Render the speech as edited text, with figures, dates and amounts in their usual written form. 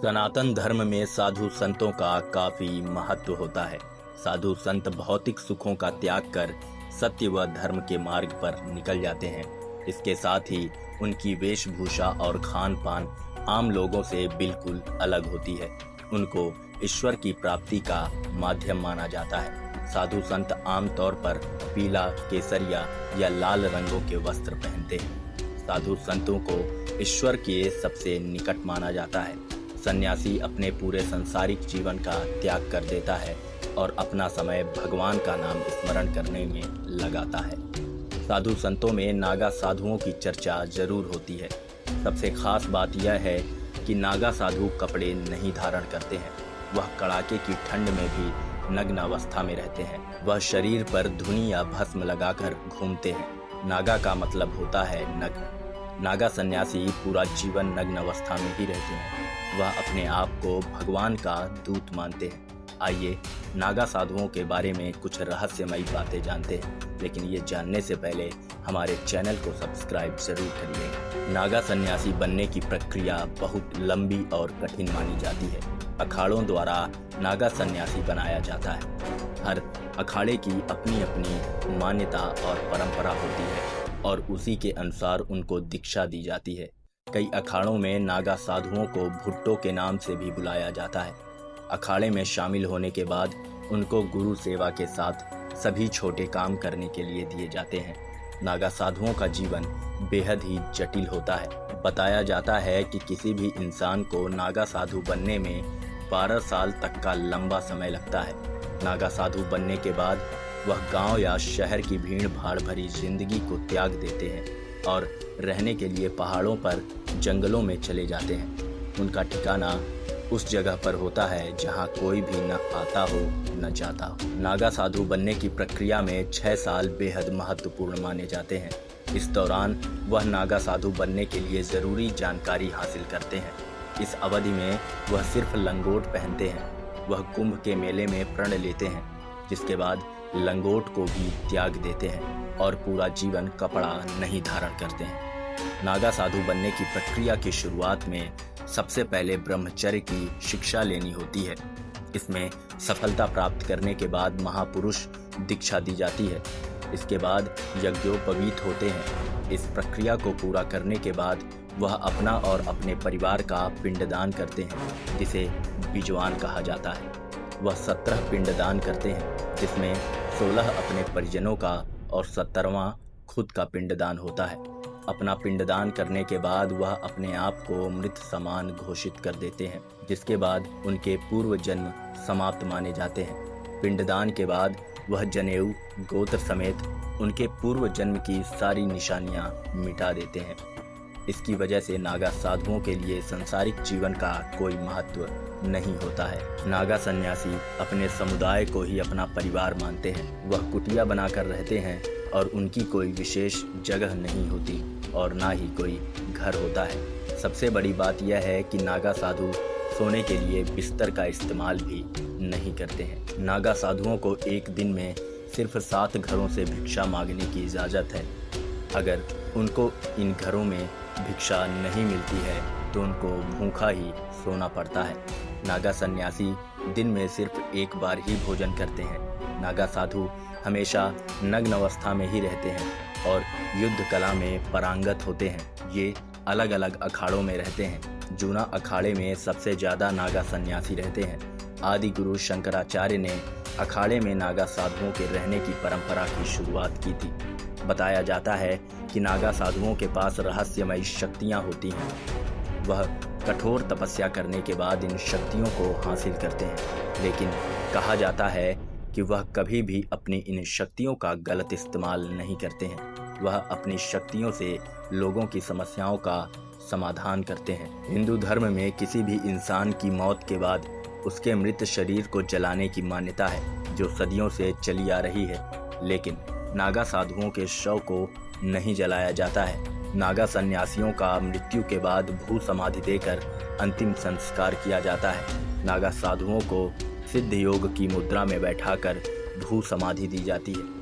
सनातन धर्म में साधु संतों का काफी महत्व होता है। साधु संत भौतिक सुखों का त्याग कर सत्य व धर्म के मार्ग पर निकल जाते हैं। इसके साथ ही उनकी वेशभूषा और खान पान आम लोगों से बिल्कुल अलग होती है। उनको ईश्वर की प्राप्ति का माध्यम माना जाता है। साधु संत आमतौर पर पीला, केसरिया या लाल रंगों के वस्त्र पहनते हैं। साधु संतों को ईश्वर के सबसे निकट माना जाता है। सन्यासी अपने पूरे संसारिक जीवन का त्याग कर देता है और अपना समय भगवान का नाम स्मरण करने में लगाता है। साधु संतों में नागा साधुओं की चर्चा जरूर होती है। सबसे खास बात यह है कि नागा साधु कपड़े नहीं धारण करते हैं। वह कड़ाके की ठंड में भी नग्न अवस्था में रहते हैं। वह शरीर पर धुनी या भस्म लगाकर घूमते हैं। नागा का मतलब होता है नग्न। नागा सन्यासी पूरा जीवन नग्न अवस्था में ही रहते हैं। वह अपने आप को भगवान का दूत मानते हैं। आइए नागा साधुओं के बारे में कुछ रहस्यमयी बातें जानते हैं, लेकिन ये जानने से पहले हमारे चैनल को सब्सक्राइब जरूर करिए। नागा सन्यासी बनने की प्रक्रिया बहुत लंबी और कठिन मानी जाती है। अखाड़ों द्वारा नागा सन्यासी बनाया जाता है। हर अखाड़े की अपनी अपनी मान्यता और परंपरा होती है और उसी के अनुसार उनको दीक्षा दी जाती है। कई अखाड़ों में नागा साधुओं को भुट्टो के नाम से भी बुलाया जाता है। अखाड़े में शामिल होने के बाद उनको गुरु सेवा के साथ सभी छोटे काम करने के लिए दिए जाते हैं। नागा साधुओं का जीवन बेहद ही जटिल होता है। बताया जाता है कि किसी भी इंसान को नागा साधु बनने में 12 साल तक का लंबा समय लगता है। नागा साधु बनने के बाद वह गांव या शहर की भीड़ भाड़ भरी जिंदगी को त्याग देते हैं और रहने के लिए पहाड़ों पर, जंगलों में चले जाते हैं। उनका ठिकाना उस जगह पर होता है जहां कोई भी न आता हो न जाता हो। नागा साधु बनने की प्रक्रिया में 6 साल बेहद महत्वपूर्ण माने जाते हैं। इस दौरान वह नागा साधु बनने के लिए जरूरी जानकारी हासिल करते हैं। इस अवधि में वह सिर्फ लंगोट पहनते हैं। वह कुंभ के मेले में प्रण लेते हैं, जिसके बाद लंगोट को भी त्याग देते हैं और पूरा जीवन कपड़ा नहीं धारण करते हैं। नागा साधु बनने की प्रक्रिया की शुरुआत में सबसे पहले ब्रह्मचर्य की शिक्षा लेनी होती है। इसमें सफलता प्राप्त करने के बाद महापुरुष दीक्षा दी जाती है। इसके बाद यज्ञोपवीत होते हैं। इस प्रक्रिया को पूरा करने के बाद वह अपना और अपने परिवार का पिंडदान करते हैं, जिसे बिजवान कहा जाता है। वह 17 पिंडदान करते हैं, जिसमें 16 अपने परिजनों का और 17वां खुद का पिंडदान होता है। अपना पिंडदान करने के बाद वह अपने आप को मृत समान घोषित कर देते हैं, जिसके बाद उनके पूर्व जन्म समाप्त माने जाते हैं। पिंडदान के बाद वह जनेऊ, गोत्र समेत उनके पूर्व जन्म की सारी निशानियां मिटा देते हैं। इसकी वजह से नागा साधुओं के लिए सांसारिक जीवन का कोई महत्व नहीं होता है। नागा सन्यासी अपने समुदाय को ही अपना परिवार मानते हैं। वह कुटिया बनाकर रहते हैं और उनकी कोई विशेष जगह नहीं होती और ना ही कोई घर होता है। सबसे बड़ी बात यह है कि नागा साधु सोने के लिए बिस्तर का इस्तेमाल भी नहीं करते हैं। नागा साधुओं को एक दिन में सिर्फ 7 घरों से भिक्षा मांगने की इजाज़त है। अगर उनको इन घरों में भिक्षा नहीं मिलती है तो उनको भूखा ही सोना पड़ता है। नागा सन्यासी दिन में सिर्फ एक बार ही भोजन करते हैं। नागा साधु हमेशा नग्न अवस्था में ही रहते हैं और युद्ध कला में पारंगत होते हैं। ये अलग अलग अखाड़ों में रहते हैं। जूना अखाड़े में सबसे ज़्यादा नागा सन्यासी रहते हैं। आदि गुरु शंकराचार्य ने अखाड़े में नागा साधुओं के रहने की परंपरा की शुरुआत की थी। बताया जाता है कि नागा साधुओं के पास रहस्यमयी शक्तियाँ होती हैं। वह कठोर तपस्या करने के बाद इन शक्तियों को हासिल करते हैं, लेकिन कहा जाता है कि वह कभी भी अपनी इन शक्तियों का गलत इस्तेमाल नहीं करते हैं। वह अपनी शक्तियों से लोगों की समस्याओं का समाधान करते हैं। हिंदू धर्म में किसी भी इंसान की मौत के बाद उसके मृत शरीर को जलाने की मान्यता है, जो सदियों से चली आ रही है। लेकिन नागा साधुओं के शव को नहीं जलाया जाता है। नागा सन्यासियों का मृत्यु के बाद भू समाधि देकर अंतिम संस्कार किया जाता है। नागा साधुओं को सिद्ध योग की मुद्रा में बैठाकर भू समाधि दी जाती है।